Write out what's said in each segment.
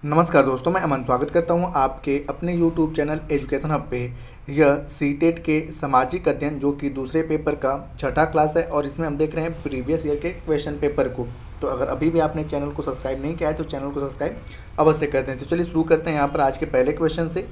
नमस्कार दोस्तों, मैं अमन स्वागत करता हूं आपके अपने YouTube चैनल एजुकेशन हब पे। यह सीटेट के सामाजिक अध्ययन जो कि दूसरे पेपर का छठा क्लास है और इसमें हम देख रहे हैं प्रीवियस ईयर के क्वेश्चन पेपर को। तो अगर अभी भी आपने चैनल को सब्सक्राइब नहीं किया है तो चैनल को सब्सक्राइब अवश्य कर दें। तो चलिए शुरू करते हैं यहाँ पर आज के पहले क्वेश्चन से।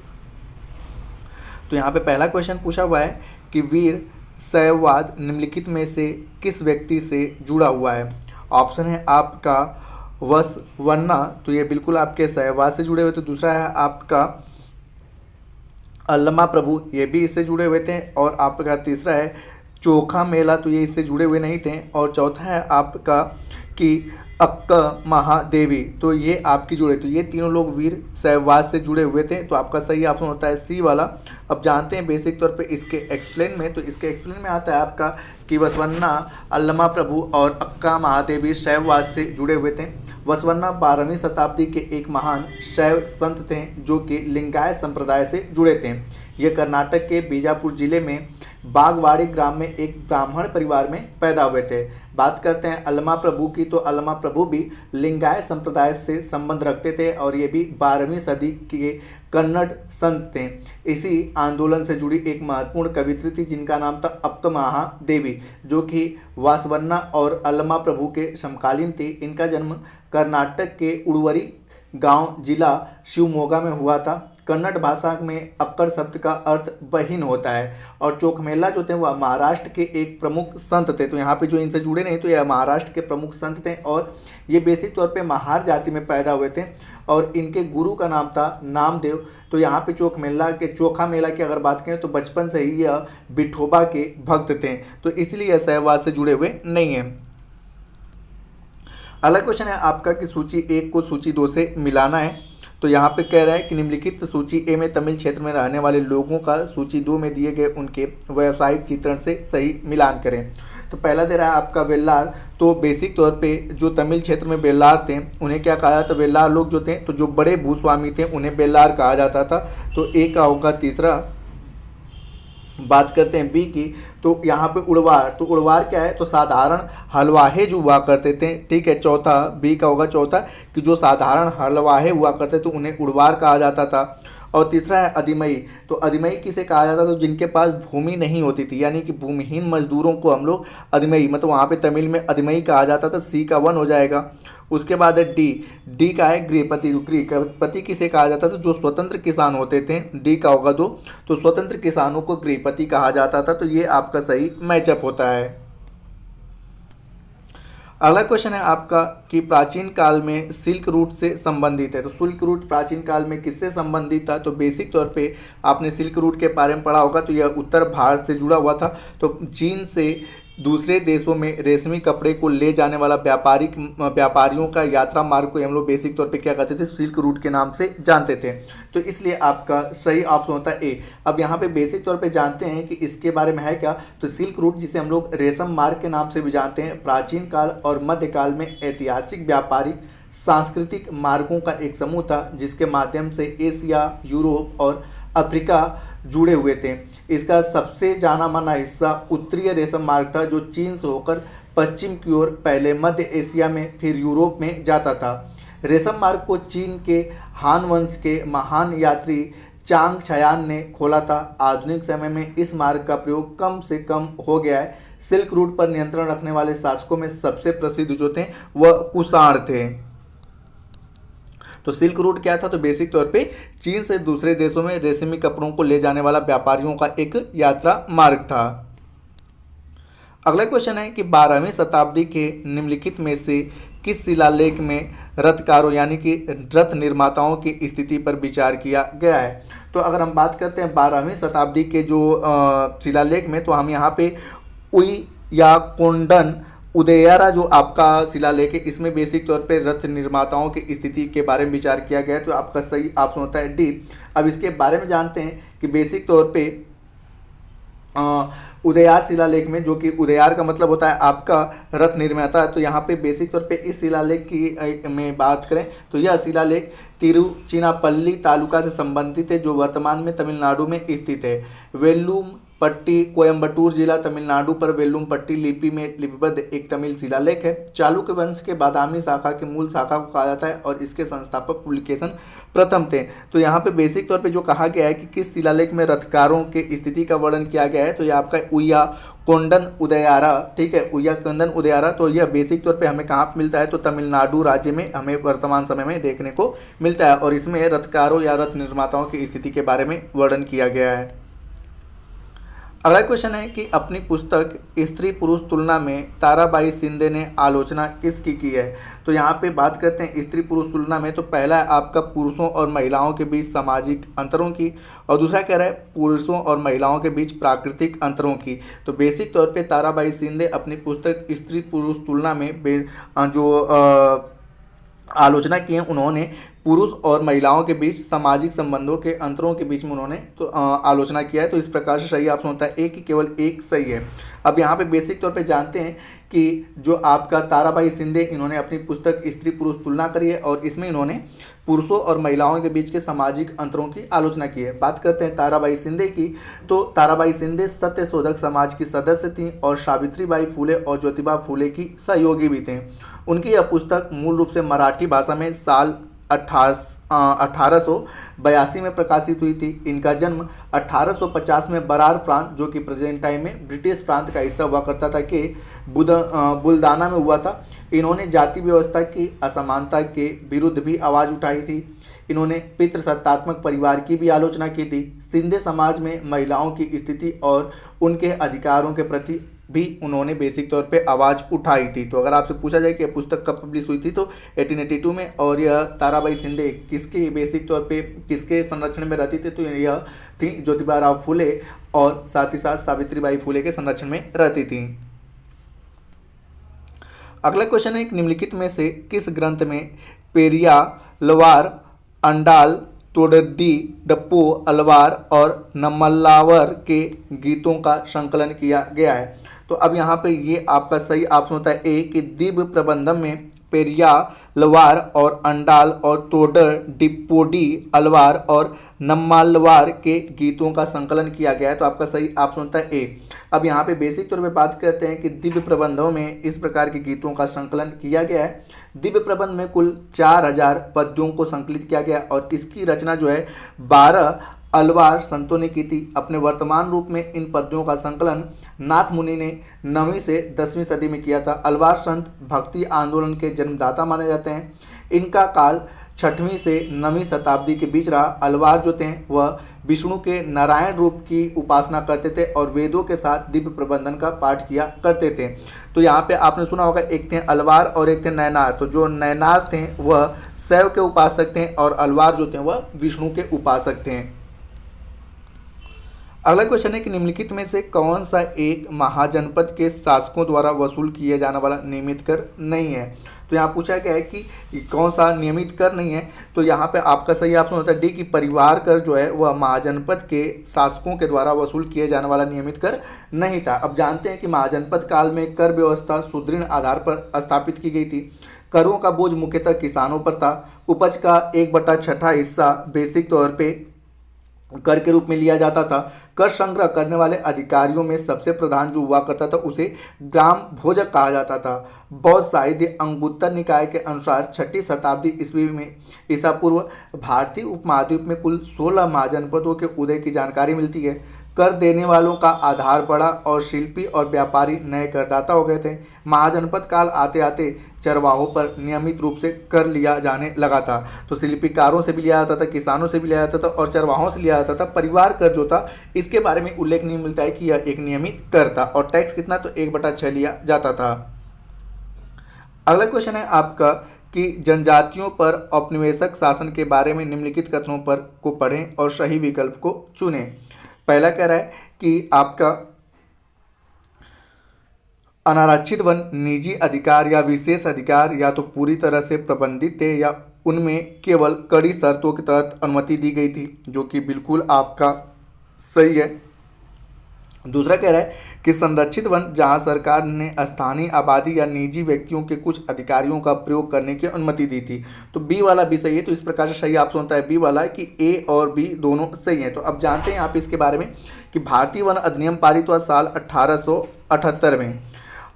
तो यहाँ पर पहला क्वेश्चन पूछा हुआ है कि वीर शैववाद निम्नलिखित में से किस व्यक्ति से जुड़ा हुआ है। ऑप्शन है आपका वसवन्ना, तो ये बिल्कुल आपके शैववाद से जुड़े हुए थे। दूसरा है आपका अल्लमा प्रभु, ये भी इससे जुड़े हुए थे। और आपका तीसरा है चोखा मेला, तो ये इससे जुड़े हुए नहीं थे। और चौथा है आपका कि अक्का महादेवी, तो ये आपकी जुड़े। तो ये तीनों लोग वीर शैववाद से जुड़े हुए थे। तो आपका सही ऑप्शन होता है सी वाला। अब जानते हैं बेसिक तौर पे इसके एक्सप्लेन में। तो इसके एक्सप्लेन में आता है आपका कि वसवन्ना, अल्लमा प्रभु और अक्का महादेवी शैववाद से जुड़े हुए थे। वसवन्ना 12वीं शताब्दी के एक महान शैव संत थे जो कि लिंगायत संप्रदाय से जुड़े थे। ये कर्नाटक के बीजापुर जिले में बागवाड़ी ग्राम में एक ब्राह्मण परिवार में पैदा हुए थे। बात करते हैं अल्लमा प्रभु की, तो अल्लमा प्रभु भी लिंगायत संप्रदाय से संबंध रखते थे और ये भी 12वीं सदी के कन्नड़ संत थे। इसी आंदोलन से जुड़ी एक महत्वपूर्ण कवित्री थी जिनका नाम था अक्का महादेवी, जो कि वासवन्ना और अल्लमा प्रभु के समकालीन थी। इनका जन्म कर्नाटक के उड़वरी गांव जिला शिवमोगा में हुआ था। कन्नड़ भाषा में अक्कड़ शब्द का अर्थ बहिन होता है। और चोखमेला जो थे वह महाराष्ट्र के एक प्रमुख संत थे। तो यहाँ पे जो इनसे जुड़े नहीं, तो यह महाराष्ट्र के प्रमुख संत थे और ये बेसिक तौर पे महार जाति में पैदा हुए थे और इनके गुरु का नाम था नामदेव। तो यहाँ पे चोखा मेला की अगर बात करें तो बचपन से ही यह विठोबा के भक्त थे, तो इसलिए यह शैववाद से जुड़े हुए नहीं है। अगला क्वेश्चन है आपका कि सूची 1 को सूची 2 से मिलाना है। तो यहाँ पे कह रहा है कि निम्नलिखित सूची ए में तमिल क्षेत्र में रहने वाले लोगों का सूची 2 में दिए गए उनके व्यावसायिक चित्रण से सही मिलान करें। तो पहला दे रहा है आपका वेल्लार। तो बेसिक तौर पे जो तमिल क्षेत्र में वेल्लार थे उन्हें क्या कहा जाता, वेल्लार लोग जो थे, तो जो बड़े भूस्वामी थे उन्हें वेल्लार कहा जाता था। तो ए का होगा तीसरा। बात करते हैं बी की, तो यहाँ पे उड़वार। तो उड़वार क्या है, तो साधारण हलवाहे जो हुआ करते थे, ठीक है। चौथा बी का होगा चौथा कि जो साधारण हलवाहे हुआ करते थे उन्हें उड़वार कहा जाता था। और तीसरा है अधिमई। तो अधिमई किसे कहा जाता था, तो जिनके पास भूमि नहीं होती थी, यानी कि भूमिहीन मजदूरों को हम लोग अधिमई, मतलब वहाँ पे तमिल में अधिमई कहा जाता था। सी का 1 हो जाएगा। उसके बाद है डी का है गृहपति। गृहपति किसे कहा जाता था, जो स्वतंत्र किसान होते थे। डी का होगा 2, तो स्वतंत्र किसानों को गृहपति कहा जाता था। तो ये आपका सही मैचअप होता है। अगला क्वेश्चन है आपका कि प्राचीन काल में सिल्क रूट से संबंधित है। तो सिल्क रूट प्राचीन काल में किससे संबंधित था, तो बेसिक तौर पे आपने सिल्क रूट के बारे में पढ़ा होगा। तो यह उत्तर भारत से जुड़ा हुआ था। तो चीन से दूसरे देशों में रेशमी कपड़े को ले जाने वाला व्यापारियों का यात्रा मार्ग को हम लोग बेसिक तौर पे क्या कहते थे, सिल्क रूट के नाम से जानते थे। तो इसलिए आपका सही ऑप्शन होता है ए। अब यहाँ पे बेसिक तौर पे जानते हैं कि इसके बारे में है क्या, तो सिल्क रूट जिसे हम लोग रेशम मार्ग के नाम से भी जानते हैं, प्राचीन काल और मध्यकाल में ऐतिहासिक व्यापारिक सांस्कृतिक मार्गों का एक समूह था जिसके माध्यम से एशिया, यूरोप और अफ्रीका जुड़े हुए थे। इसका सबसे जाना माना हिस्सा उत्तरीय रेशम मार्ग था जो चीन से होकर पश्चिम की ओर पहले मध्य एशिया में फिर यूरोप में जाता था। रेशम मार्ग को चीन के हान वंश के महान यात्री चांग छयान ने खोला था। आधुनिक समय में इस मार्ग का प्रयोग कम से कम हो गया है। सिल्क रूट पर नियंत्रण रखने वाले शासकों में सबसे प्रसिद्ध जो थे वह कुषाण थे। तो सिल्क रूट क्या था, तो बेसिक तौर पे चीन से दूसरे देशों में रेशमी कपड़ों को ले जाने वाला व्यापारियों का एक यात्रा मार्ग था। अगला क्वेश्चन है कि 12वीं शताब्दी के निम्नलिखित में से किस शिलालेख में रथकारों यानी कि रथ निर्माताओं की स्थिति पर विचार किया गया है। तो अगर हम बात करते हैं 12वीं शताब्दी के जो शिलालेख में, तो हम यहाँ पे उई या कोंडन उदयरा जो आपका शिलालेख है, इसमें बेसिक तौर पे रथ निर्माताओं की स्थिति के बारे में विचार किया गया है। तो आपका सही ऑप्शन होता है डी। अब इसके बारे में जानते हैं कि बेसिक तौर पे उदयार शिलालेख में, जो कि उदयार का मतलब होता है आपका रथ निर्माता, तो यहाँ पे बेसिक तौर पे इस शिलालेख की में बात करें तो यह शिलालेख तिरुचिनापल्ली तालुका से संबंधित है जो वर्तमान में तमिलनाडु में स्थित है। वेल्लूम पट्टी कोयम्बटूर जिला तमिलनाडु पर वेलुम्पट्टी लिपि में लिपिबद्ध एक तमिल शिलालेख है। चालुक्य वंश के बादामी शाखा के मूल शाखा को कहा जाता है और इसके संस्थापक पुलकेशन प्रथम थे। तो यहाँ पे बेसिक तौर पे जो कहा गया है कि किस शिलालेख में रथकारों के स्थिति का वर्णन किया गया है, तो ये आपका उय्या कोंडन उदयारा, ठीक है, उय्या कोंडन उदयारा। तो यह बेसिक तौर पे हमें कहाँ मिलता है, तो तमिलनाडु राज्य में हमें वर्तमान समय में देखने को मिलता है और इसमें रथकारों या रथ निर्माताओं की स्थिति के बारे में वर्णन किया गया है। अगला क्वेश्चन है कि अपनी पुस्तक स्त्री पुरुष तुलना में ताराबाई शिंदे ने आलोचना किसकी की है। तो यहाँ पे बात करते हैं स्त्री पुरुष तुलना में, तो पहला है आपका पुरुषों और महिलाओं के बीच सामाजिक अंतरों की और दूसरा कह रहा है पुरुषों और महिलाओं के बीच प्राकृतिक अंतरों की। तो बेसिक तौर पे ताराबाई शिंदे अपनी पुस्तक स्त्री पुरुष तुलना में आलोचना की है, उन्होंने पुरुष और महिलाओं के बीच सामाजिक संबंधों के अंतरों के बीच में उन्होंने आलोचना किया है। तो इस प्रकार से सही ऑप्शन होता है ए कि केवल एक सही है। अब यहाँ पे बेसिक तौर पे जानते हैं कि जो आपका ताराबाई शिंदे इन्होंने अपनी पुस्तक स्त्री पुरुष तुलना करी है और इसमें इन्होंने पुरुषों और महिलाओं के बीच के सामाजिक अंतरों की आलोचना की है। बात करते हैं ताराबाई शिंदे की, तो ताराबाई शिंदे सत्य शोधक समाज की सदस्य थीं और सावित्रीबाई फुले और ज्योतिबा फुले की सहयोगी भी थे। उनकी यह पुस्तक मूल रूप से मराठी भाषा में साल 1882 में प्रकाशित हुई थी। इनका जन्म 1850 में बरार प्रांत, जो कि प्रेजेंट टाइम में ब्रिटिश प्रांत का हिस्सा हुआ करता था, कि बुल्दाना में हुआ था। इन्होंने जाति व्यवस्था की असमानता के विरुद्ध भी आवाज़ उठाई थी। इन्होंने पितृसत्तात्मक परिवार की भी आलोचना की थी। सिंधे समाज में महिलाओं की स्थिति और उनके अधिकारों के प्रति भी उन्होंने बेसिक तौर पे आवाज़ उठाई थी। तो अगर आपसे पूछा जाए कि यह पुस्तक कब पब्लिश हुई थी, तो 1882 में, और यह ताराबाई शिंदे किसके बेसिक तौर पे किसके संरक्षण में रहती थी, तो यह थी ज्योतिबा राव फुले और साथ ही साथ सावित्रीबाई फुले के संरक्षण में रहती थी। अगला क्वेश्चन है निम्नलिखित में से किस ग्रंथ में पेरिया लवार अंडाल तोडरडी डप्पो अलवार और नम्मल्लावर के गीतों का संकलन किया गया है। तो अब यहाँ पे ये आपका सही ऑप्शन होता है ए कि दिव्य प्रबंधम में पेरिया लवार और अंडाल और तोडर डिप्पोडी अलवार और नम्मालवार के गीतों का संकलन किया गया है। तो आपका सही ऑप्शन होता है ए। अब यहाँ पे बेसिक तौर पे बात करते हैं कि दिव्य प्रबंधों में इस प्रकार के गीतों का संकलन किया गया है। दिव्य प्रबंध में कुल 4000 पद्यों को संकलित किया गया और इसकी रचना जो है 12 अलवार संतों ने की थी। अपने वर्तमान रूप में इन पद्यों का संकलन नाथ मुनि ने 9वीं से 10वीं सदी में किया था। अलवार संत भक्ति आंदोलन के जन्मदाता माने जाते हैं। इनका काल 6वीं से 9वीं शताब्दी के बीच रहा। अलवार जो थे वह विष्णु के नारायण रूप की उपासना करते थे और वेदों के साथ दिव्य प्रबंधन का पाठ किया करते थे। तो यहाँ पे आपने सुना होगा, एक थे अलवार और एक थे नैनार। तो जो नैनार थे वह शैव के उपासक थे और अलवार जो थे वह विष्णु के उपासक थे। अगला क्वेश्चन है कि निम्नलिखित में से कौन सा एक महाजनपद के शासकों द्वारा वसूल किया जाने वाला नियमित कर नहीं है। तो यहाँ पूछा गया है कि कौन सा नियमित कर नहीं है। तो यहाँ पे आपका सही ऑप्शन होता है डी कि परिवार कर जो है वह महाजनपद के शासकों के द्वारा वसूल किए जाने वाला नियमित कर नहीं था। अब जानते हैं कि महाजनपद काल में कर व्यवस्था सुदृढ़ आधार पर स्थापित की गई थी। करों का बोझ मुख्यतः किसानों पर था। उपज का 1/6 हिस्सा बेसिक तौर पे कर के रूप में लिया जाता था। कर संग्रह करने वाले अधिकारियों में सबसे प्रधान जो हुआ करता था उसे ग्राम भोजक कहा जाता था। बौद्ध साहित्य अंगुत्तर निकाय के अनुसार 6ठी शताब्दी ईस्वी में ईसा पूर्व भारतीय उपमहाद्वीप में कुल 16 महाजनपदों के उदय की जानकारी मिलती है। कर देने वालों का आधार बढ़ा और शिल्पी और व्यापारी नए करदाता हो गए थे। महाजनपद काल आते आते चरवाहों पर नियमित रूप से कर लिया जाने लगा था। तो शिल्पीकारों से भी लिया जाता था, किसानों से भी लिया जाता था और चरवाहों से लिया जाता था। परिवार कर जो था इसके बारे में उल्लेख नहीं मिलता है कि यह एक नियमित कर था और टैक्स कितना, तो 1/6 लिया जाता था। अगला क्वेश्चन है आपका कि जनजातियों पर औपनिवेशिक शासन के बारे में निम्नलिखित कथनों पर को पढ़ें और सही विकल्प को चुनें। पहला कह रहा है कि आपका अनारक्षित वन निजी अधिकार या विशेष अधिकार या तो पूरी तरह से प्रबंधित थे या उनमें केवल कड़ी शर्तों के तहत अनुमति दी गई थी, जो कि बिल्कुल आपका सही है। दूसरा कह रहा है कि संरक्षित वन जहां सरकार ने स्थानीय आबादी या निजी व्यक्तियों के कुछ अधिकारियों का प्रयोग करने की अनुमति दी थी। तो बी वाला भी सही है। तो इस प्रकार से सही ऑप्शन होता है बी वाला है कि ए और बी दोनों सही हैं। तो अब जानते हैं आप इसके बारे में कि भारतीय वन अधिनियम पारित हुआ साल 1878 में,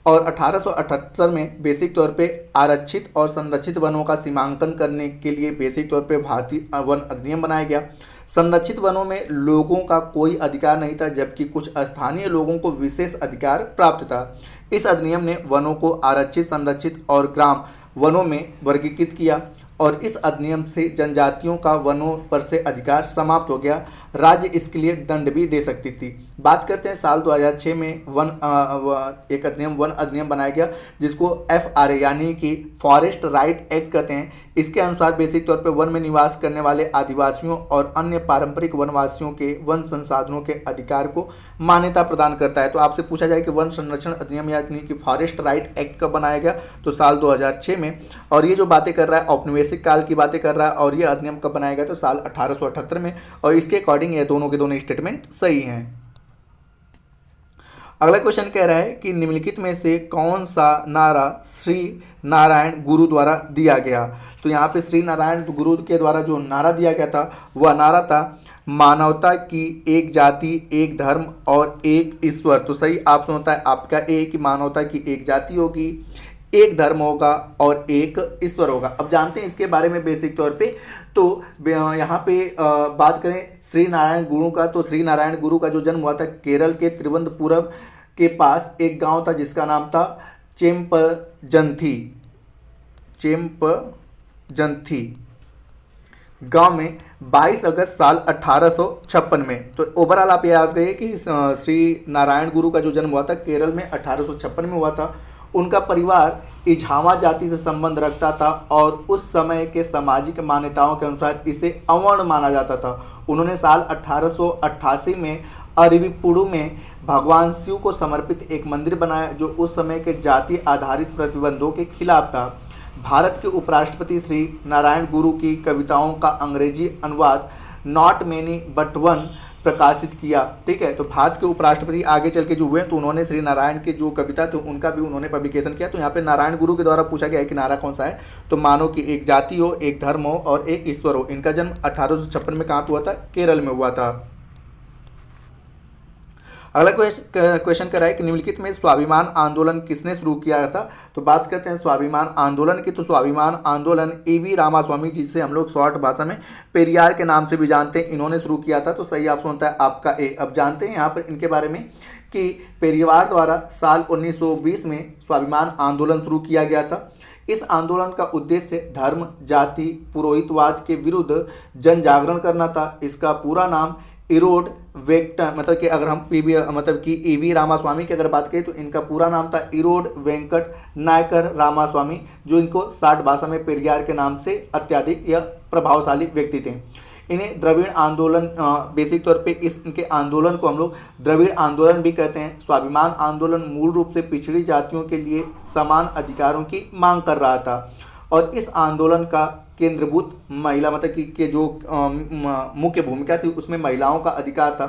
और 1878 में बेसिक तौर पे आरक्षित और संरक्षित वनों का सीमांकन करने के लिए बेसिक तौर पे भारतीय वन अधिनियम बनाया गया। संरक्षित वनों में लोगों का कोई अधिकार नहीं था, जबकि कुछ स्थानीय लोगों को विशेष अधिकार प्राप्त था। इस अधिनियम ने वनों को आरक्षित, संरक्षित और ग्राम वनों में वर्गीकृत किया, और इस अधिनियम से जनजातियों का वनों पर से अधिकार समाप्त हो गया। राज्य इसके लिए दंड भी दे सकती थी। बात करते हैं साल 2006 में एक वन अधिनियम बनाया गया, जिसको FRA यानी कि फॉरेस्ट राइट एक्ट कहते हैं। इसके अनुसार बेसिक तौर पर वन में निवास करने वाले आदिवासियों और अन्य पारंपरिक वनवासियों के वन संसाधनों के अधिकार को मान्यता प्रदान करता है। तो आपसे पूछा जाए कि वन संरक्षण अधिनियम यानी कि फॉरेस्ट राइट एक्ट कब बनाया गया, तो साल 2006 में। और ये जो बातें कर रहा है औपनिवेशिक काल की बातें कर रहा है, और ये अधिनियम कब बनाया गया, तो साल 1878 में। और इसके अकॉर्डिंग ये दोनों के दोनों स्टेटमेंट सही हैं। अगला क्वेश्चन कह रहा है कि निम्नलिखित में से कौन सा नारा श्री नारायण गुरु द्वारा दिया गया। तो यहाँ पे श्री नारायण गुरु के द्वारा जो नारा दिया गया था वह नारा था मानवता की एक जाति, एक धर्म और एक ईश्वर। तो सही ऑप्शन होता है आपका ए कि मानवता की एक जाति होगी, एक धर्म होगा और एक ईश्वर होगा। अब जानते हैं इसके बारे में बेसिक तौर पे। तो यहाँ पे बात करें श्री नारायण गुरु का, तो श्री नारायण गुरु का जो जन्म हुआ था केरल के तिरुवनंतपुरम के पास एक गांव था जिसका नाम था चेम्पजंथी गांव में 22 अगस्त साल 1856 में। तो ओवरऑल आप याद रखिए कि श्री नारायण गुरु का जो जन्म हुआ था केरल में 1856 में हुआ था। उनका परिवार इझावा जाति से संबंध रखता था और उस समय के सामाजिक मान्यताओं के अनुसार इसे अवर्ण माना जाता था। उन्होंने साल 1888 में अरविपुड़ू में भगवान शिव को समर्पित एक मंदिर बनाया जो उस समय के जाति आधारित प्रतिबंधों के खिलाफ था। भारत के उपराष्ट्रपति श्री नारायण गुरु की कविताओं का अंग्रेजी अनुवाद नॉट मैनी बट वन प्रकाशित किया। ठीक है, तो भारत के उपराष्ट्रपति आगे चल के जो हुए तो उन्होंने श्री नारायण के जो कविता थे उनका भी उन्होंने पब्लिकेशन किया। तो यहाँ पे नारायण गुरु के द्वारा पूछा गया है कि नारा कौन सा है, तो मानो कि एक जाति हो, एक धर्म हो और एक ईश्वर हो। इनका जन्म 1856 में कहाँ पे हुआ था, केरल में हुआ था। अगला क्वेश्चन कर रहा है कि निम्नलिखित में स्वाभिमान आंदोलन किसने शुरू किया था। तो बात करते हैं स्वाभिमान आंदोलन की। तो स्वाभिमान आंदोलन EV रामास्वामी, जिसे हम लोग शॉर्ट भाषा में पेरियार के नाम से भी जानते हैं, इन्होंने शुरू किया था। तो सही ऑप्शन होता है आपका ए। अब जानते हैं यहाँ पर इनके बारे में कि पेरियार द्वारा साल 1920 में स्वाभिमान आंदोलन शुरू किया गया था। इस आंदोलन का उद्देश्य धर्म, जाति, पुरोहितवाद के विरुद्ध जन जागरण करना था। इसका पूरा नाम इरोड वेंकट, मतलब कि अगर हम EV रामास्वामी की अगर बात करें तो इनका पूरा नाम था इरोड वेंकट नायकर रामास्वामी, जो इनको शार्ट भाषा में पेरियार के नाम से अत्यधिक या प्रभावशाली व्यक्ति थे। इन्हें द्रविड़ आंदोलन, बेसिक तौर पे इनके आंदोलन को हम लोग द्रविड़ आंदोलन भी कहते हैं। स्वाभिमान आंदोलन मूल रूप से पिछड़ी जातियों के लिए समान अधिकारों की मांग कर रहा था और इस आंदोलन का केंद्रभूत महिला, मतलब कि जो मुख्य भूमिका थी उसमें महिलाओं का अधिकार था।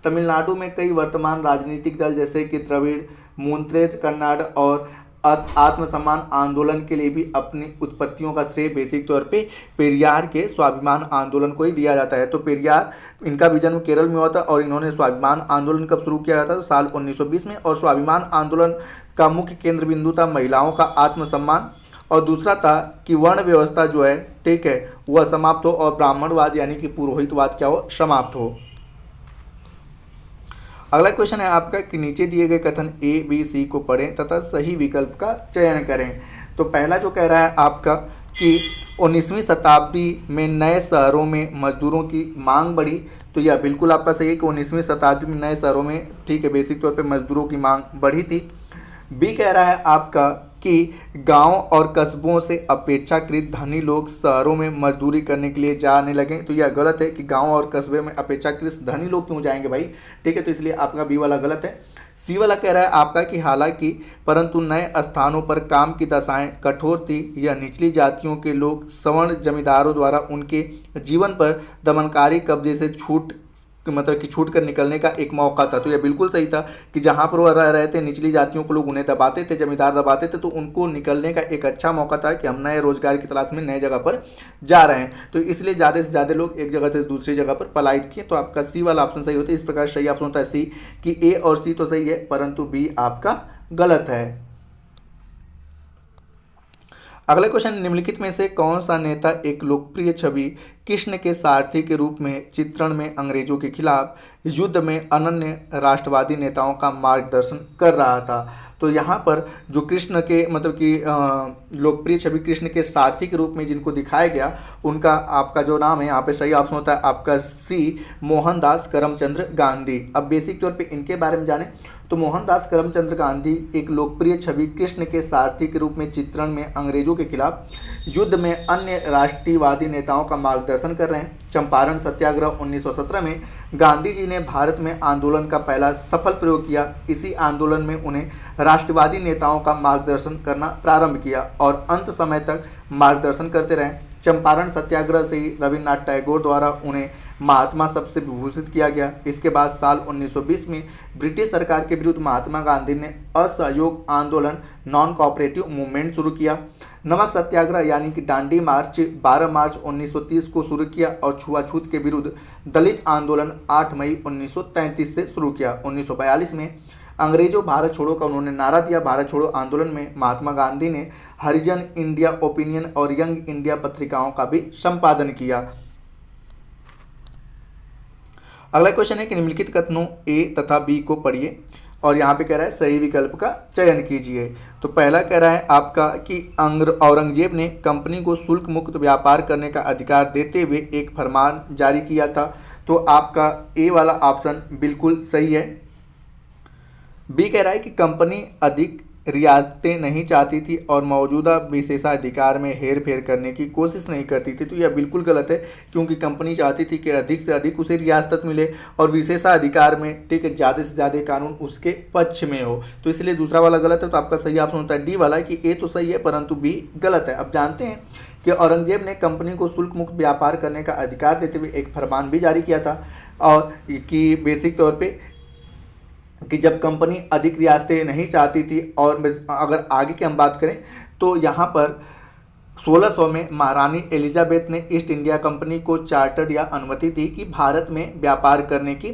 तमिलनाडु में कई वर्तमान राजनीतिक दल जैसे कि द्रविड़ मुनेत्र कन्नाड और आत्मसम्मान आंदोलन के लिए भी अपनी उत्पत्तियों का श्रेय बेसिक तौर पे पेरियार के स्वाभिमान आंदोलन को ही दिया जाता है। तो पेरियार, इनका भी जन्म केरल में हुआ था और इन्होंने स्वाभिमान आंदोलन कब शुरू किया था, तो साल 1920 में। और स्वाभिमान आंदोलन का मुख्य केंद्र बिंदु था महिलाओं का आत्मसम्मान, और दूसरा था कि वर्ण व्यवस्था जो है, ठीक है, वह समाप्त हो और ब्राह्मणवाद यानी कि पुरोहितवाद क्या हो, समाप्त हो। अगला क्वेश्चन है आपका कि नीचे दिए गए कथन A, B, C को पढ़ें तथा सही विकल्प का चयन करें। तो पहला जो कह रहा है आपका कि 19वीं शताब्दी में नए शहरों में मजदूरों की मांग बढ़ी, तो यह बिल्कुल आपका सही है कि 19वीं शताब्दी में नए शहरों में, ठीक है, बेसिक तौर पे मजदूरों की मांग बढ़ी थी। B कह रहा है आपका कि गांव और कस्बों से अपेक्षाकृत धनी लोग शहरों में मजदूरी करने के लिए जाने लगे। तो यह गलत है कि गांव और कस्बे में अपेक्षाकृत धनी लोग क्यों जाएंगे भाई, ठीक है, तो इसलिए आपका B वाला गलत है। C वाला कह रहा है आपका कि हालांकि परंतु नए स्थानों पर काम की दशाएं कठोर थी। यह निचली जातियों के लोग सवर्ण जमींदारों द्वारा उनके जीवन पर दमनकारी कब्जे से छूट मतलब कि छूट कर निकलने का एक मौका था। तो यह बिल्कुल सही था कि जहाँ पर वह रह रहे थे निचली जातियों को लोग उन्हें दबाते थे, जमींदार दबाते थे, तो उनको निकलने का एक अच्छा मौका था कि हम नए रोजगार की तलाश में नए जगह पर जा रहे हैं। तो इसलिए ज़्यादा से ज़्यादा लोग एक जगह से दूसरी जगह पर पलायन किए। तो आपका सी वाला ऑप्शन सही होता है। इस प्रकार सही ऑप्शन होता है सी, कि ए और सी तो सही है परंतु बी आपका गलत है। अगला क्वेश्चन, निम्नलिखित में से कौन सा नेता एक लोकप्रिय छवि कृष्ण के सारथी के रूप में चित्रण में अंग्रेजों के खिलाफ युद्ध में अनन्य राष्ट्रवादी नेताओं का मार्गदर्शन कर रहा था? तो यहाँ पर जो कृष्ण के मतलब कि लोकप्रिय छवि कृष्ण के सारथी के रूप में जिनको दिखाया गया, उनका आपका जो नाम है यहाँ पे सही ऑप्शन होता है आपका सी, मोहनदास करमचंद्र गांधी। अब बेसिक तौर पे इनके बारे में जानें तो मोहनदास करमचंद्र गांधी एक लोकप्रिय छवि कृष्ण के सारथी के रूप में चित्रण में अंग्रेजों के खिलाफ युद्ध में अन्य राष्ट्रीयवादी नेताओं का मार्गदर्शन कर रहे हैं। चंपारण सत्याग्रह 1917 में गांधी जी ने भारत में आंदोलन का पहला सफल प्रयोग किया। इसी आंदोलन में उन्हें राष्ट्रवादी नेताओं का मार्गदर्शन करना प्रारंभ किया और अंत समय तक मार्गदर्शन करते रहे। चंपारण सत्याग्रह से ही रविन्द्रनाथ टैगोर द्वारा उन्हें महात्मा सबसे विभूषित किया गया। इसके बाद साल 1920 में ब्रिटिश सरकार के विरुद्ध महात्मा गांधी ने असहयोग आंदोलन नॉन कोऑपरेटिव मूवमेंट शुरू किया। नमक सत्याग्रह यानी कि डांडी मार्च 12 मार्च 1930 को शुरू किया और छुआछूत के विरुद्ध दलित आंदोलन 8 मई 1933 से शुरू किया। 1942 में अंग्रेजों भारत छोड़ो का उन्होंने नारा दिया। भारत छोड़ो आंदोलन में महात्मा गांधी ने हरिजन इंडिया ओपिनियन और यंग इंडिया पत्रिकाओं का भी संपादन किया। अगला क्वेश्चन है कि निम्नलिखित कथनों ए तथा बी को पढ़िए और यहाँ पे कह रहा है सही विकल्प का चयन कीजिए। तो पहला कह रहा है आपका कि औरंगजेब ने कंपनी को शुल्क मुक्त व्यापार करने का अधिकार देते हुए एक फरमान जारी किया था। तो आपका ए वाला ऑप्शन बिल्कुल सही है। बी कह रहा है कि कंपनी अधिक रियायतें नहीं चाहती थी और मौजूदा विशेषाधिकार में हेर फेर करने की कोशिश नहीं करती थी। तो यह बिल्कुल गलत है, क्योंकि कंपनी चाहती थी कि अधिक से अधिक उसे रियासत मिले और विशेषाधिकार में ठीक है ज़्यादा से ज़्यादा कानून उसके पक्ष में हो। तो इसलिए दूसरा वाला गलत है। तो आपका सही ऑप्शन होता है डी वाला कि ए तो सही है परंतु बी गलत है। अब जानते हैं कि औरंगजेब ने कंपनी को शुल्क मुक्त व्यापार करने का अधिकार देते हुए एक फरमान भी जारी किया था और कि बेसिक तौर पर कि जब कंपनी अधिक रियासतें नहीं चाहती थी। और अगर आगे की हम बात करें तो यहाँ पर 1600 में महारानी एलिजाबेथ ने ईस्ट इंडिया कंपनी को चार्टर या अनुमति दी कि भारत में व्यापार करने की,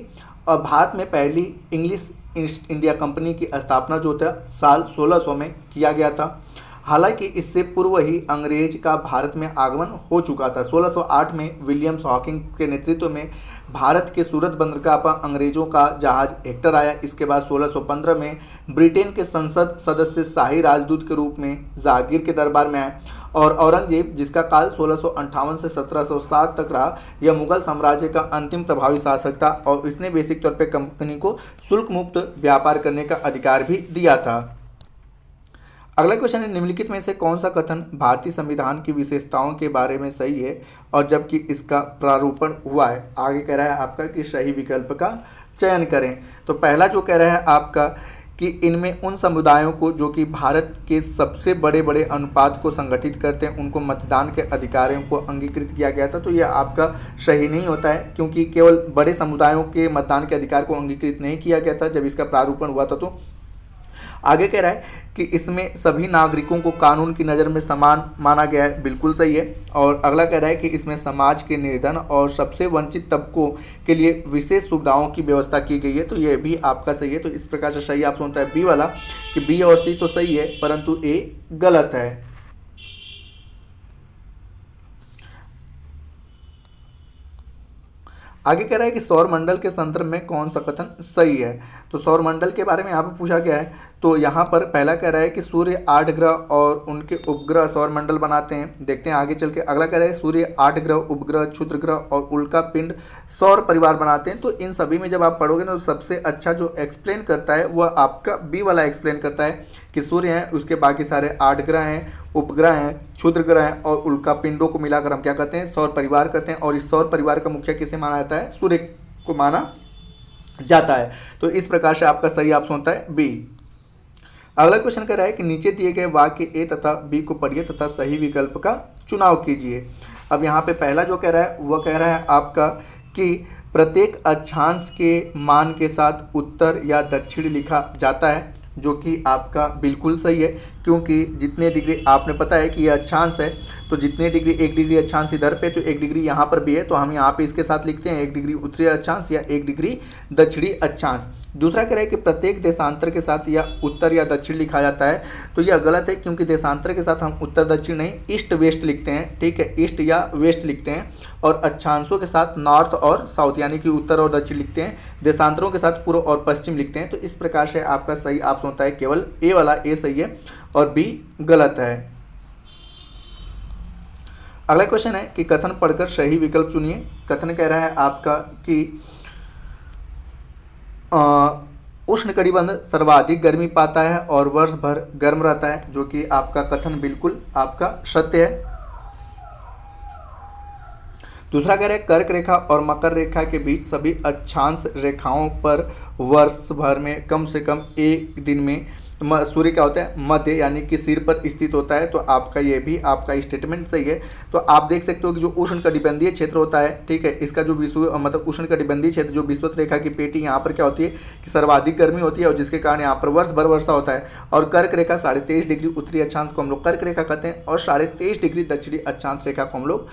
और भारत में पहली इंग्लिश ईस्ट इंडिया कंपनी की स्थापना जो था साल 1600 में किया गया था। हालांकि इससे पूर्व ही अंग्रेज का भारत में आगमन हो चुका था। 1608 में विलियम्स हॉकिंग के नेतृत्व में भारत के सूरत बंदरगाह पर अंग्रेजों का जहाज हेक्टर आया। इसके बाद 1615 में ब्रिटेन के संसद सदस्य शाही राजदूत के रूप में जहांगीर के दरबार में आए और औरंगजेब, जिसका काल 1658 से 1707 तक रहा, यह मुगल साम्राज्य का अंतिम प्रभावी शासक था और इसने बेसिक तौर पर कंपनी को शुल्क मुक्त व्यापार करने का अधिकार भी दिया था। अगला क्वेश्चन है निम्नलिखित में से कौन सा कथन भारतीय संविधान की विशेषताओं के बारे में सही है और जबकि इसका प्रारूपण हुआ है? आगे कह रहा है आपका कि सही विकल्प का चयन करें। तो पहला जो कह रहा है आपका कि इनमें उन समुदायों को जो कि भारत के सबसे बड़े बड़े अनुपात को संगठित करते हैं उनको मतदान के अधिकारों को अंगीकृत किया गया था। तो यह आपका सही नहीं होता है, क्योंकि केवल बड़े समुदायों के मतदान के अधिकार को अंगीकृत नहीं किया गया था जब इसका प्रारूपण हुआ था। तो आगे कह रहा है कि इसमें सभी नागरिकों को कानून की नज़र में समान माना गया है, बिल्कुल सही है। और अगला कह रहा है कि इसमें समाज के निर्धन और सबसे वंचित तबकों के लिए विशेष सुविधाओं की व्यवस्था की गई है। तो यह भी आपका सही है। तो इस प्रकार से सही ऑप्शन होता है बी वाला कि बी और सी तो सही है परंतु ए गलत है। आगे कह रहा है कि सौरमंडल के संदर्भ में कौन सा कथन सही है? तो सौरमंडल के बारे में यहाँ पर पूछा गया है। तो यहाँ पर पहला कह रहा है कि सूर्य 8 ग्रह और उनके उपग्रह सौरमंडल बनाते हैं। देखते हैं आगे चल के। अगला कह रहा है सूर्य 8 ग्रह, उपग्रह, क्षुद्र ग्रह और उल्का पिंड सौर परिवार बनाते हैं। तो इन सभी में जब आप पढ़ोगे ना तो सबसे अच्छा जो एक्सप्लेन करता है वह आपका बी वाला एक्सप्लेन करता है कि सूर्य है, उसके बाकी सारे 8 ग्रह हैं, उपग्रह हैं, क्षुद्र ग्रह हैं और उल्का पिंडों को मिलाकर हम क्या करते हैं? सौर परिवार करते हैं। और इस सौर परिवार का मुखिया किसे माना जाता है? सूर्य को माना जाता है। तो इस प्रकार से आपका सही ऑप्शन होता है बी। अगला क्वेश्चन कह रहा है कि नीचे दिए गए वाक्य ए तथा बी को पढ़िए तथा सही विकल्प का चुनाव कीजिए। अब यहाँ पे पहला जो कह रहा है वह कह रहा है आपका कि प्रत्येक अक्षांश के मान के साथ उत्तर या दक्षिण लिखा जाता है, जो कि आपका बिल्कुल सही है, क्योंकि जितने डिग्री आपने पता है कि ये अक्षांश है, तो जितने डिग्री 1 डिग्री अक्षांश इधर पे तो 1 डिग्री यहाँ पर भी है, तो हम यहाँ पे इसके साथ लिखते हैं 1 डिग्री उत्तरी अक्षांश या 1 डिग्री दक्षिणी अक्षांश। दूसरा कह रहा है कि प्रत्येक देशांतर के साथ या उत्तर या दक्षिण लिखा जाता है, तो यह गलत है, क्योंकि देशांतर के साथ हम उत्तर दक्षिण नहीं ईस्ट वेस्ट लिखते हैं, ठीक है, ईस्ट या वेस्ट लिखते हैं, और अक्षांशों के साथ नॉर्थ और साउथ यानी कि उत्तर और दक्षिण लिखते हैं, देशांतरों के साथ पूर्व और पश्चिम लिखते हैं। तो इस प्रकार से आपका सही ऑप्शन होता है केवल ए वाला, ए सही है और बी गलत है। अगला क्वेश्चन है कि कथन पढ़कर सही विकल्प चुनिए। कथन कह रहा है आपका कि उष्णकटिबंध सर्वाधिक गर्मी पाता है और वर्ष भर गर्म रहता है, जो कि आपका कथन बिल्कुल आपका सत्य है। दूसरा कह रहे हैं कर्क रेखा और मकर रेखा के बीच सभी अक्षांश रेखाओं पर वर्ष भर में कम से कम एक दिन में सूर्य क्या होता है, मध्य यानी कि सिर पर स्थित होता है, तो आपका ये भी आपका स्टेटमेंट सही है। तो आप देख सकते हो कि जो उष्णकटिबंधीय क्षेत्र होता है, ठीक है, इसका जो विषुव मतलब उष्णकटिबंधीय क्षेत्र जो विषुवत रेखा की पेटी यहाँ पर क्या होती है कि सर्वाधिक गर्मी होती है, और जिसके कारण यहाँ पर वर्ष भर वर्षा होता है। और कर्क रेखा 23.5 डिग्री उत्तरी अक्षांश को हम लोग कर्क रेखा कहते हैं, और 23.5 डिग्री दक्षिणी अक्षांश रेखा को हम लोग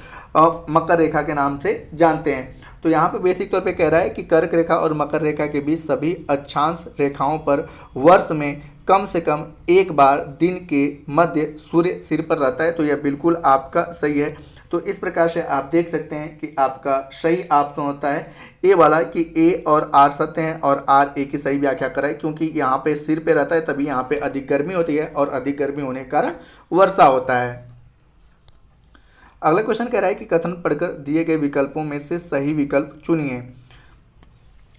मकर रेखा के नाम से जानते हैं। तो यहाँ पे बेसिक तौर पे कह रहा है कि कर्क रेखा और मकर रेखा के बीच सभी अक्षांश रेखाओं पर वर्ष में कम से कम एक बार दिन के मध्य सूर्य सिर पर रहता है, तो यह बिल्कुल आपका सही है। तो इस प्रकार से आप देख सकते हैं कि आपका सही ऑप्शन होता है ए वाला, कि ए और आर सत्य हैं और आर ए की सही व्याख्या कराए, क्योंकि यहाँ पे सिर पे रहता है तभी यहाँ पे अधिक गर्मी होती है, और अधिक गर्मी होने के कारण वर्षा होता है। अगला क्वेश्चन कह रहा है कि कथन पढ़कर दिए गए विकल्पों में से सही विकल्प चुनिए।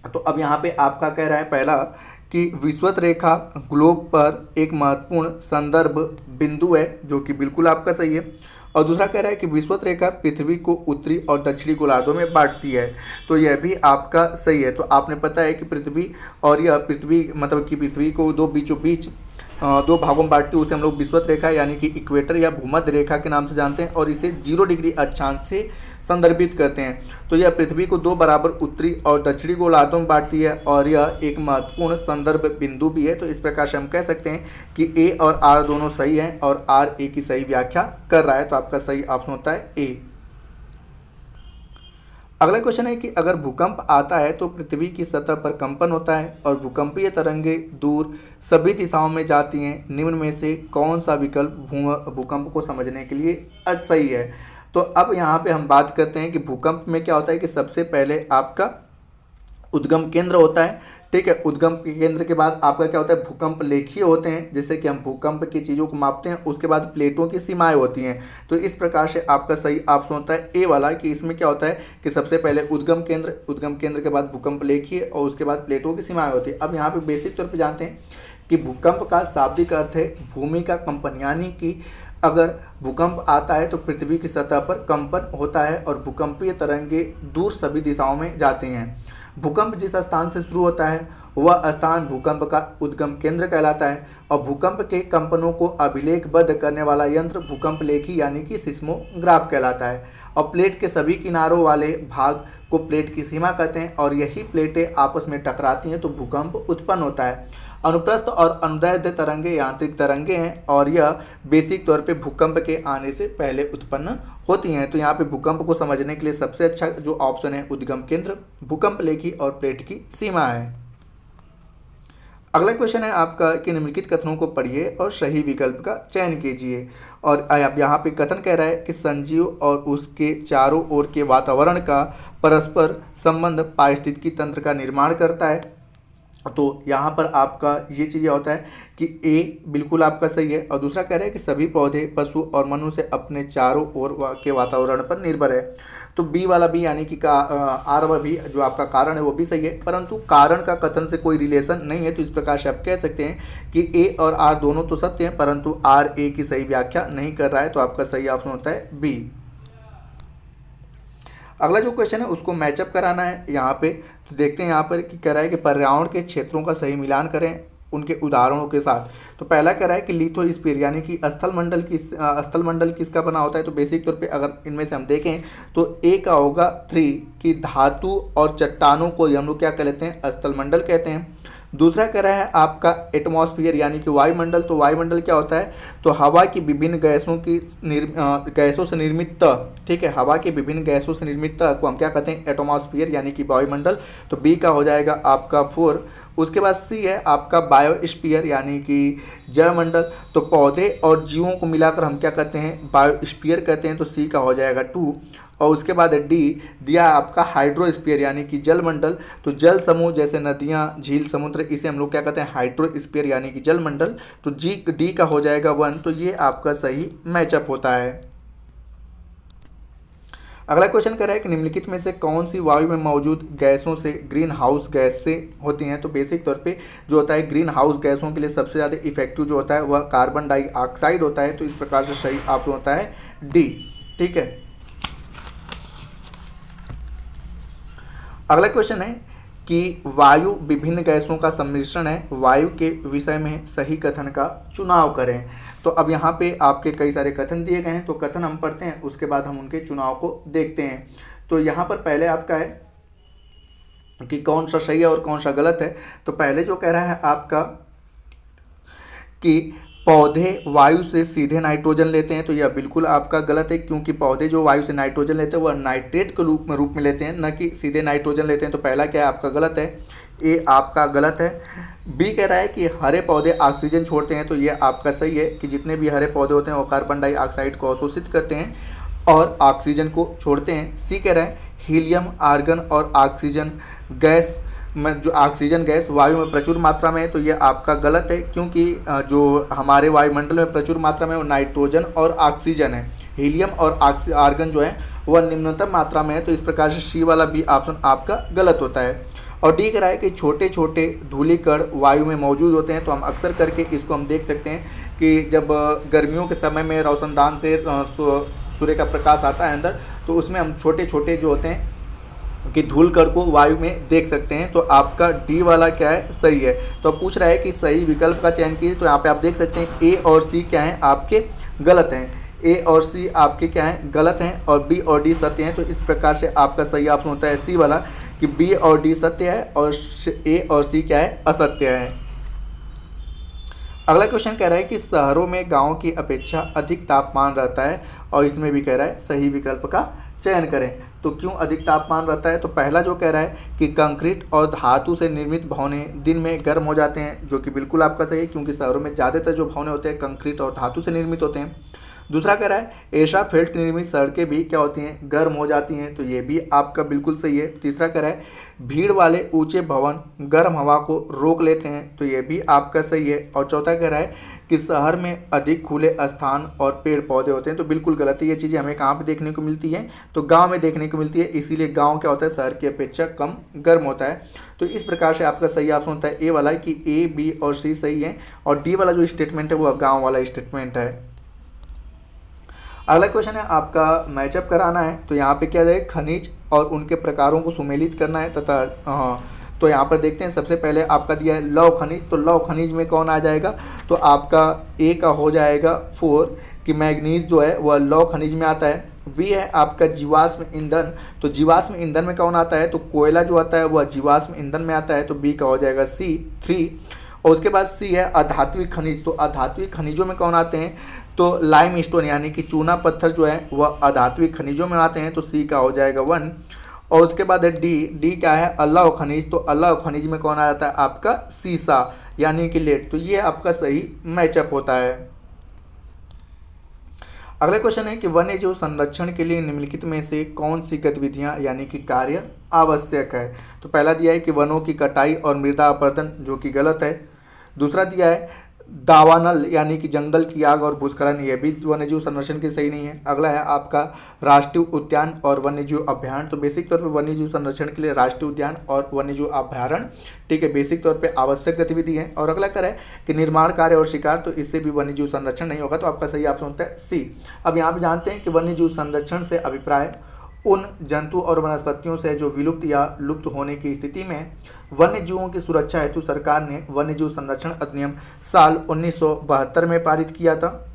तो अब यहाँ पे आपका कह रहा है पहला कि विषुवत रेखा ग्लोब पर एक महत्वपूर्ण संदर्भ बिंदु है, जो कि बिल्कुल आपका सही है। और दूसरा कह रहा है कि विषुवत रेखा पृथ्वी को उत्तरी और दक्षिणी गोलार्धों में बांटती है, तो यह भी आपका सही है। तो आपने पता है कि पृथ्वी और यह पृथ्वी मतलब कि पृथ्वी को दो बीचों बीच दो भागों में बांटती है, उसे हम लोग विषुवत रेखा यानी कि इक्वेटर या भूमध्य रेखा के नाम से जानते हैं, और इसे 0 डिग्री अक्षांश से संदर्भित करते हैं। तो यह पृथ्वी को 2 बराबर उत्तरी और दक्षिणी गोलार्धों में बांटती है, और यह एक महत्वपूर्ण संदर्भ बिंदु भी है। तो इस प्रकार से हम कह सकते हैं कि ए और आर दोनों सही हैं, और आर ए की सही व्याख्या कर रहा है, तो आपका सही ऑप्शन होता है ए। अगला क्वेश्चन है कि अगर भूकंप आता है तो पृथ्वी की सतह पर कंपन होता है और भूकंपीय तरंगें दूर सभी दिशाओं में जाती हैं, निम्न में से कौन सा विकल्प भूकंप को समझने के लिए सही है। तो अब यहाँ पे हम बात करते हैं कि भूकंप में क्या होता है कि सबसे पहले आपका उद्गम केंद्र होता है, ठीक है। उद्गम केंद्र के बाद आपका क्या होता है, भूकंप लेखीय होते हैं, जैसे कि हम भूकंप की चीज़ों को मापते हैं। उसके बाद प्लेटों की सीमाएं होती हैं। तो इस प्रकार से आपका सही ऑप्शन होता है ए वाला, कि इसमें क्या होता है कि सबसे पहले उद्गम केंद्र के बाद भूकंप लेखीय, और उसके बाद प्लेटों की सीमाएं होती है। अब यहाँ पे बेसिक तौर पर जानते हैं कि भूकंप का शाब्दिक अर्थ है भूमि का कंपन, यानी कि अगर भूकंप आता है तो पृथ्वी की सतह पर कंपन होता है और भूकंपीय तरंगे दूर सभी दिशाओं में जाते हैं। भूकंप जिस स्थान से शुरू होता है वह स्थान भूकंप का उद्गम केंद्र कहलाता है, और भूकंप के कंपनों को अभिलेखबद्ध करने वाला यंत्र भूकंप लेखी यानी कि सिस्मोग्राफ कहलाता है। और प्लेट के सभी किनारों वाले भाग को प्लेट की सीमा कहते हैं, और यही प्लेटें आपस में टकराती हैं तो भूकंप उत्पन्न होता है। अनुप्रस्थ और अनुदैर्ध्य तरंगे यांत्रिक तरंगे हैं, और यह बेसिक तौर पे भूकंप के आने से पहले उत्पन्न होती हैं। तो यहाँ पे भूकंप को समझने के लिए सबसे अच्छा जो ऑप्शन है उद्गम केंद्र, भूकंप लेखी और प्लेट की सीमा है। अगला क्वेश्चन है आपका कि निम्नलिखित कथनों को पढ़िए और सही विकल्प का चयन कीजिए। और अब यहाँ पे कथन कह रहा है कि संजीव और उसके चारों ओर के वातावरण का परस्पर संबंध पारिस्थितिकी तंत्र का निर्माण करता है। तो यहाँ पर आपका ये चीज़ होता है कि ए बिल्कुल आपका सही है, और दूसरा कह रहा है कि सभी पौधे पशु और मनुष्य अपने चारों ओर के वातावरण पर निर्भर है। तो बी वाला भी यानी कि आर व भी जो आपका कारण है वो भी सही है, परंतु कारण का कथन से कोई रिलेशन नहीं है। तो इस प्रकार से आप कह सकते हैं कि ए और आर दोनों तो सत्य हैं, परंतु आर ए की सही व्याख्या नहीं कर रहा है। तो आपका सही ऑप्शन होता है बी। अगला जो क्वेश्चन है उसको मैचअप कराना है यहाँ पे। तो देखते हैं यहाँ पर कि कह रहा है कि पर्यावरण के क्षेत्रों का सही मिलान करें उनके उदाहरणों के साथ। तो पहला कह रहा है कि लिथोस्फीयर यानी कि स्थल मंडल किसका बना होता है। तो बेसिक तौर पे अगर इनमें से हम देखें तो ए का होगा 3 कि धातु और चट्टानों को हम लोग क्या कह लेते हैं, स्थल मंडल कहते हैं। दूसरा कह रहा है आपका एटमॉस्फेयर यानी कि वायुमंडल। तो वायुमंडल क्या होता है, तो हवा की विभिन्न गैसों से निर्मित, ठीक है, हवा की विभिन्न गैसों से निर्मित को हम क्या कहते हैं, एटमॉस्फेयर यानी कि वायुमंडल। तो बी का हो जाएगा आपका 4। उसके बाद सी है आपका बायोस्फीयर यानी कि जैवमंडल। तो पौधे और जीवों को मिलाकर हम क्या कहते हैं, बायोस्फीयर कहते हैं। तो सी का हो जाएगा 2। और उसके बाद डी दिया आपका हाइड्रोस्फीयर यानी कि जलमंडल। तो जल समूह जैसे नदियाँ, झील, समुद्र, इसे हम लोग क्या कहते हैं, हाइड्रोस्फीयर यानी कि जलमंडल। तो डी का हो जाएगा 1। तो ये आपका सही मैचअप होता है। अगला क्वेश्चन कर रहा है कि निम्नलिखित में से कौन सी वायु में मौजूद गैसों से ग्रीन हाउस गैस से होती हैं। तो बेसिक तौर पे जो होता है ग्रीन हाउस गैसों के लिए सबसे ज़्यादा इफेक्टिव जो होता है वह कार्बन डाइऑक्साइड होता है। तो इस प्रकार से सही आपको होता है डी, ठीक है। अगला क्वेश्चन है कि वायु विभिन्न गैसों का सम्मिश्रण है, वायु के विषय में सही कथन का चुनाव करें। तो अब यहाँ पे आपके कई सारे कथन दिए गए हैं, तो कथन हम पढ़ते हैं, उसके बाद हम उनके चुनाव को देखते हैं। तो यहाँ पर पहले आपका है कि कौन सा सही है और कौन सा गलत है। तो पहले जो कह रहा है आपका कि पौधे वायु से सीधे नाइट्रोजन लेते हैं। तो यह बिल्कुल आपका गलत है, क्योंकि पौधे जो वायु से नाइट्रोजन लेते हैं वह नाइट्रेट के रूप में लेते हैं, न कि सीधे नाइट्रोजन लेते हैं। तो पहला क्या है आपका गलत है, ए आपका गलत है। बी कह रहा है कि हरे पौधे ऑक्सीजन छोड़ते हैं। तो ये आपका सही है कि जितने भी हरे पौधे होते हैं वो कार्बन डाइऑक्साइड को अवशोषित करते हैं और ऑक्सीजन को छोड़ते हैं। सी कह रहा है हीलियम, आर्गन और ऑक्सीजन गैस में, जो ऑक्सीजन गैस वायु में प्रचुर मात्रा में है। तो ये आपका गलत है, क्योंकि जो हमारे वायुमंडल में प्रचुर मात्रा में वो नाइट्रोजन और ऑक्सीजन है। हीलियम और आर्गन जो है वह निम्नतम मात्रा में है। तो इस प्रकार से सी वाला बी ऑप्शन आपका गलत होता है। और डी कह रहा है कि छोटे छोटे धूलिकण वायु में मौजूद होते हैं। तो हम अक्सर करके इसको हम देख सकते हैं कि जब गर्मियों के समय में रोशनदान से सूर्य का प्रकाश आता है अंदर, तो उसमें हम छोटे छोटे जो होते हैं कि धूलकण को वायु में देख सकते हैं। तो आपका डी वाला क्या है, सही है। तो अब पूछ रहा है कि सही विकल्प का चयन कीजिए। तो यहाँ पे आप देख सकते हैं ए और सी क्या हैं, आपके गलत हैं। ए और सी आपके क्या हैं, गलत हैं, और बी और डी सत्य हैं। तो इस प्रकार से आपका सही ऑप्शन होता है सी वाला कि बी और डी सत्य है और ए और सी क्या है, असत्य है। अगला क्वेश्चन कह रहा है कि शहरों में गाँव की अपेक्षा अधिक तापमान रहता है, और इसमें भी कह रहा है सही विकल्प का चयन करें। तो क्यों अधिक तापमान रहता है। तो पहला जो कह रहा है कि कंक्रीट और धातु से निर्मित भवने दिन में गर्म हो जाते हैं, जो कि बिल्कुल आपका सही है, क्योंकि शहरों में ज़्यादातर जो भवने होते हैं कंक्रीट और धातु से निर्मित होते हैं। दूसरा कह रहा है एशाफेल्ट निर्मित सड़कें भी क्या होती हैं, गर्म हो जाती हैं। तो ये भी आपका बिल्कुल सही है। तीसरा कह रहा है भीड़ वाले ऊंचे भवन गर्म हवा को रोक लेते हैं। तो ये भी आपका सही है। और चौथा कह रहा है कि शहर में अधिक खुले स्थान और पेड़ पौधे होते हैं। तो बिल्कुल गलत है। ये चीज़ें हमें कहाँ पे देखने को मिलती हैं, तो गांव में देखने को मिलती है। इसीलिए गांव क्या होता है, शहर की अपेक्षा कम गर्म होता है। तो इस प्रकार से आपका सही ऑप्शन होता है ए वाला कि ए, बी और सी सही है, और डी वाला जो स्टेटमेंट है वो गाँव वाला स्टेटमेंट है। अगला क्वेश्चन है आपका मैचअप कराना है। तो यहाँ पे क्या है, खनिज और उनके प्रकारों को सुमेलित करना है तथा तो यहाँ पर देखते हैं। सबसे पहले आपका दिया है लौह खनिज। तो लौह खनिज में कौन आ जाएगा, तो आपका ए का हो जाएगा 4 कि मैग्नीज जो है वह लौह खनिज में आता है। बी है आपका जीवाश्म ईंधन। तो जीवाश्म ईंधन में कौन आता है, तो कोयला जो आता है वह जीवाश्म ईंधन में आता है। तो बी का हो जाएगा सी 3। और उसके बाद सी है अधात्विक खनिज। तो अधात्विक खनिजों में कौन आते हैं, तो लाइम स्टोन यानी कि चूना पत्थर जो है वह अधात्विक खनिजों में आते हैं। तो सी का हो जाएगा 1। और उसके बाद है डी क्या है, अलौह खनिज। तो अलौह खनिज में कौन आ जाता है, आपका सीसा यानी कि लेड। तो ये आपका सही मैचअप होता है। अगला क्वेश्चन है कि वन्य जीव संरक्षण के लिए निम्नलिखित में से कौन सी गतिविधियां यानी कि कार्य आवश्यक है। तो पहला दिया है कि वनों की कटाई और मृदा अपरदन, जो कि गलत है। दूसरा दिया है दावानल यानी कि जंगल की आग और भूस्खलन, ये भी वन्यजीव संरक्षण के सही नहीं है। अगला है आपका राष्ट्रीय उद्यान और वन्यजीव अभ्यारण्य। तो बेसिक तौर पे वन्यजीव संरक्षण के लिए राष्ट्रीय उद्यान और वन्यजीव अभ्यारण्य, ठीक है, बेसिक तौर पे आवश्यक गतिविधि है। और अगला कर है कि निर्माण कार्य और शिकार, तो इससे भी वन्यजीव संरक्षण नहीं होगा। तो आपका सही ऑप्शन होता है सी। अब यहाँ पे जानते हैं कि वन्यजीव संरक्षण से अभिप्राय उन जंतु और वनस्पतियों से जो विलुप्त या लुप्त होने की स्थिति में है। वन्य जीवों की सुरक्षा हेतु सरकार ने वन्य जीव संरक्षण अधिनियम साल 1972 में पारित किया था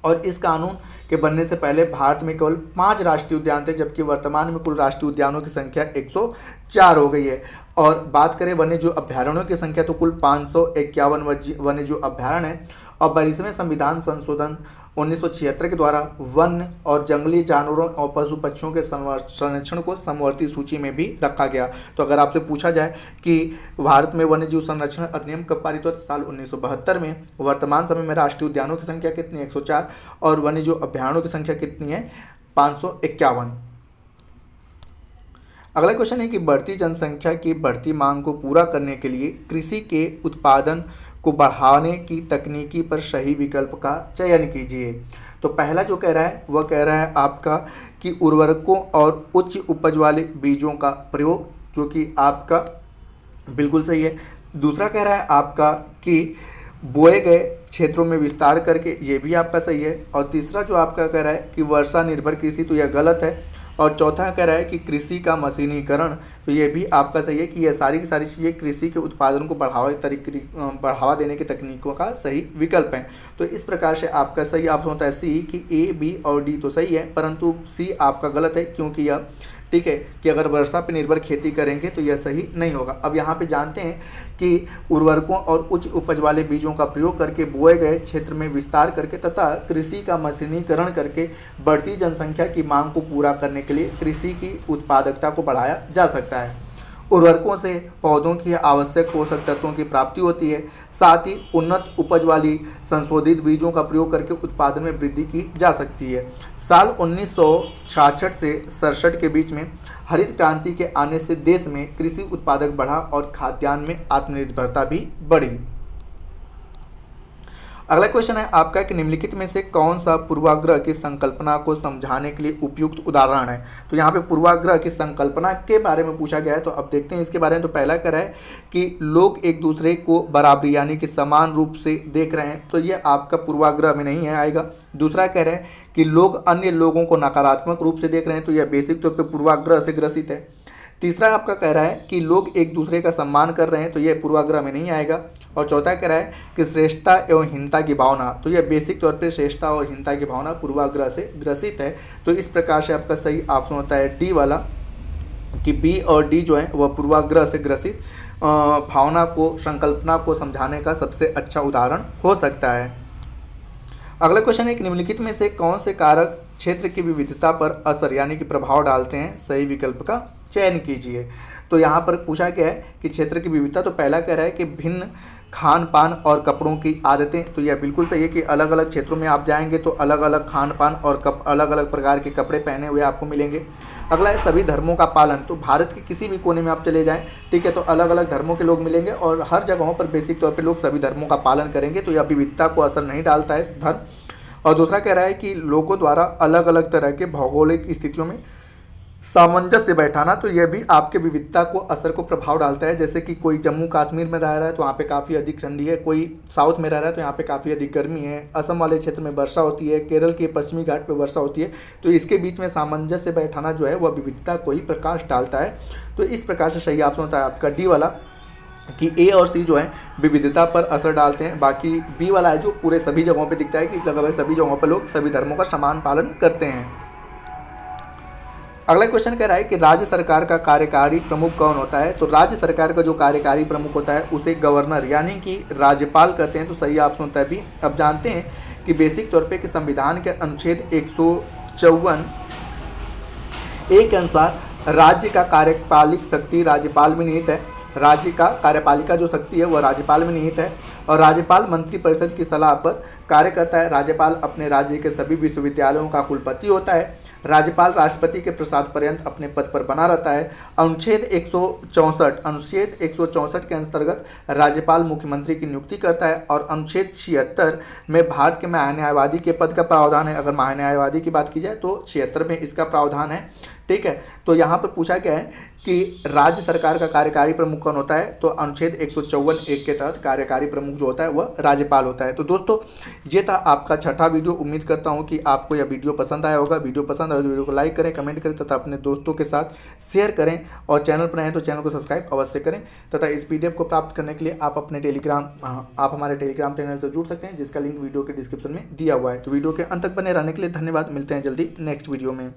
और इस कानून के बनने से पहले भारत में केवल 5 राष्ट्रीय उद्यान थे, जबकि वर्तमान में कुल राष्ट्रीय उद्यानों की संख्या 104 हो गई है। और बात करें वन्य जीव अभ्यारण्यों की संख्या तो कुल 551 वन्य जीव अभ्यारण्य है। और 22वें संविधान संशोधन 1976 के द्वारा वन्य और जंगली जानवरों और पशु पक्षियों के संरक्षण को समवर्ती सूची में भी रखा गया। तो अगर आपसे पूछा जाए कि भारत में वन्य जीव संरक्षण अधिनियम कब पारित हुआ, तो साल 1972 में। वर्तमान समय में राष्ट्रीय उद्यानों की संख्या कितनी है, 104, और वन्य जीव अभ्यारण्यों की संख्या कितनी है, 551। अगला क्वेश्चन है कि बढ़ती जनसंख्या की बढ़ती मांग को पूरा करने के लिए कृषि के उत्पादन को बढ़ाने की तकनीकी पर सही विकल्प का चयन कीजिए। तो पहला जो कह रहा है वह कह रहा है आपका कि उर्वरकों और उच्च उपज वाले बीजों का प्रयोग, जो कि आपका बिल्कुल सही है। दूसरा कह रहा है आपका कि बोए गए क्षेत्रों में विस्तार करके, ये भी आपका सही है। और तीसरा जो आपका कह रहा है कि वर्षा निर्भर कृषि, तो यह गलत है। और चौथा कह रहा है कि कृषि का मशीनीकरण, तो ये भी आपका सही है कि ये सारी की सारी चीज़ें कृषि के उत्पादन को बढ़ावा देने की तकनीकों का सही विकल्प है। तो इस प्रकार से आपका सही ऑप्शन होता है सी, कि ए, बी और डी तो सही है, परंतु सी आपका गलत है, क्योंकि यह ठीक है कि अगर वर्षा पर निर्भर खेती करेंगे तो यह सही नहीं होगा। अब यहाँ पे जानते हैं कि उर्वरकों और उच्च उपज वाले बीजों का प्रयोग करके बोए गए क्षेत्र में विस्तार करके तथा कृषि का मशीनीकरण करके बढ़ती जनसंख्या की मांग को पूरा करने के लिए कृषि की उत्पादकता को बढ़ाया जा सकता है। उर्वरकों से पौधों की आवश्यक पोषक तत्वों की प्राप्ति होती है, साथ ही उन्नत उपज वाली संशोधित बीजों का प्रयोग करके उत्पादन में वृद्धि की जा सकती है। साल 1966 से 67 के बीच में हरित क्रांति के आने से देश में कृषि उत्पादक बढ़ा और खाद्यान्न में आत्मनिर्भरता भी बढ़ी। अगला क्वेश्चन है आपका कि निम्नलिखित में से कौन सा पूर्वाग्रह की संकल्पना को समझाने के लिए उपयुक्त उदाहरण है। तो यहाँ पे पूर्वाग्रह की संकल्पना के बारे में पूछा गया है, तो अब देखते हैं इसके बारे में। तो पहला कह रहा है कि लोग एक दूसरे को बराबरी यानी कि समान रूप से देख रहे हैं, तो ये आपका पूर्वाग्रह में नहीं है आएगा। दूसरा कह रहा है कि लोग अन्य लोगों को नकारात्मक रूप से देख रहे हैं, तो यह बेसिक तौर पर पूर्वाग्रह से ग्रसित है। तीसरा आपका कह रहा है कि लोग एक दूसरे का सम्मान कर रहे हैं, तो यह पूर्वाग्रह में नहीं आएगा। और चौथा कह रहा है कि श्रेष्ठता एवं हीनता की भावना, तो यह बेसिक तौर पे श्रेष्ठता और हीनता की भावना पूर्वाग्रह से ग्रसित है। तो इस प्रकार से आपका सही ऑप्शन होता है डी वाला, कि बी और डी जो है वह पूर्वाग्रह से ग्रसित भावना को, संकल्पना को समझाने का सबसे अच्छा उदाहरण हो सकता है। अगला क्वेश्चन है कि निम्नलिखित में से कौन से कारक क्षेत्र की विविधता पर असर यानी कि प्रभाव डालते हैं, सही विकल्प का चयन कीजिए। तो यहाँ पर पूछा गया है कि क्षेत्र की विविधता, तो पहला कह रहा है कि भिन्न खान पान और कपड़ों की आदतें, तो यह बिल्कुल सही है कि अलग अलग क्षेत्रों में आप जाएंगे तो अलग अलग खान पान और अलग अलग प्रकार के कपड़े पहने हुए आपको मिलेंगे। अगला है सभी धर्मों का पालन, तो भारत के किसी भी कोने में आप चले जाएं, ठीक है, तो अलग अलग धर्मों के लोग मिलेंगे और हर जगहों पर बेसिक तौर पर लोग सभी धर्मों का पालन करेंगे, तो यह विविधता को असर नहीं डालता है धर्म। और दूसरा कह रहा है कि लोगों द्वारा अलग अलग तरह के भौगोलिक स्थितियों में सामंजस्य बैठाना, तो यह भी आपके विविधता को असर को प्रभाव डालता है। जैसे कि कोई जम्मू कश्मीर में रह रहा है तो वहाँ पे काफ़ी अधिक ठंडी है, कोई साउथ में रह रहा है तो यहाँ पे काफ़ी अधिक गर्मी है, असम वाले क्षेत्र में वर्षा होती है, केरल के पश्चिमी घाट पे वर्षा होती है, तो इसके बीच में सामंजस्य बैठाना जो है वह विविधता को ही प्रकाश डालता है। तो इस प्रकार से सही ऑप्शन होता है आपका डी वाला, कि ए और सी जो है विविधता पर असर डालते हैं। बाकी बी वाला है जो पूरे सभी जगहों पे दिखता है कि लगभग सभी जगहों पर लोग सभी धर्मों का समान पालन करते हैं। अगला क्वेश्चन कह रहा है कि राज्य सरकार का कार्यकारी प्रमुख कौन होता है। तो राज्य सरकार का जो कार्यकारी प्रमुख होता है उसे गवर्नर यानी कि राज्यपाल कहते हैं, तो सही ऑप्शन होता है बी। अब जानते हैं कि बेसिक तौर पे कि संविधान के अनुच्छेद 154 के अनुसार राज्य का कार्यपालिक शक्ति राज्यपाल में निहित है। राज्य का कार्यपालिका जो शक्ति है वह राज्यपाल में निहित है और राज्यपाल मंत्रिपरिषद की सलाह पर कार्य करता है। राज्यपाल अपने राज्य के सभी विश्वविद्यालयों का कुलपति होता है। राज्यपाल राष्ट्रपति के प्रसाद पर्यंत अपने पद पर बना रहता है। अनुच्छेद 164 के अंतर्गत राज्यपाल मुख्यमंत्री की नियुक्ति करता है और अनुच्छेद 76 में भारत के महान्यायवादी के पद का प्रावधान है। अगर महान्यायवादी की बात की जाए तो 76 में इसका प्रावधान है ठीक है। तो यहाँ पर पूछा गया है कि राज्य सरकार का कार्यकारी प्रमुख कौन होता है, तो अनुच्छेद 154(1) के तहत कार्यकारी प्रमुख जो होता है वह राज्यपाल होता है। तो दोस्तों ये था आपका छठा वीडियो। उम्मीद करता हूँ कि आपको यह वीडियो पसंद आया होगा। वीडियो पसंद आया तो वीडियो को लाइक करें, कमेंट करें तथा अपने दोस्तों के साथ शेयर करें, और चैनल पर आए तो चैनल को सब्सक्राइब अवश्य करें। तथा इस PDF को प्राप्त करने के लिए आप हमारे टेलीग्राम चैनल से जुड़ सकते हैं, जिसका लिंक वीडियो के डिस्क्रिप्शन में दिया हुआ है। तो वीडियो के अंत तक बने रहने के लिए धन्यवाद। मिलते हैं जल्दी नेक्स्ट वीडियो में।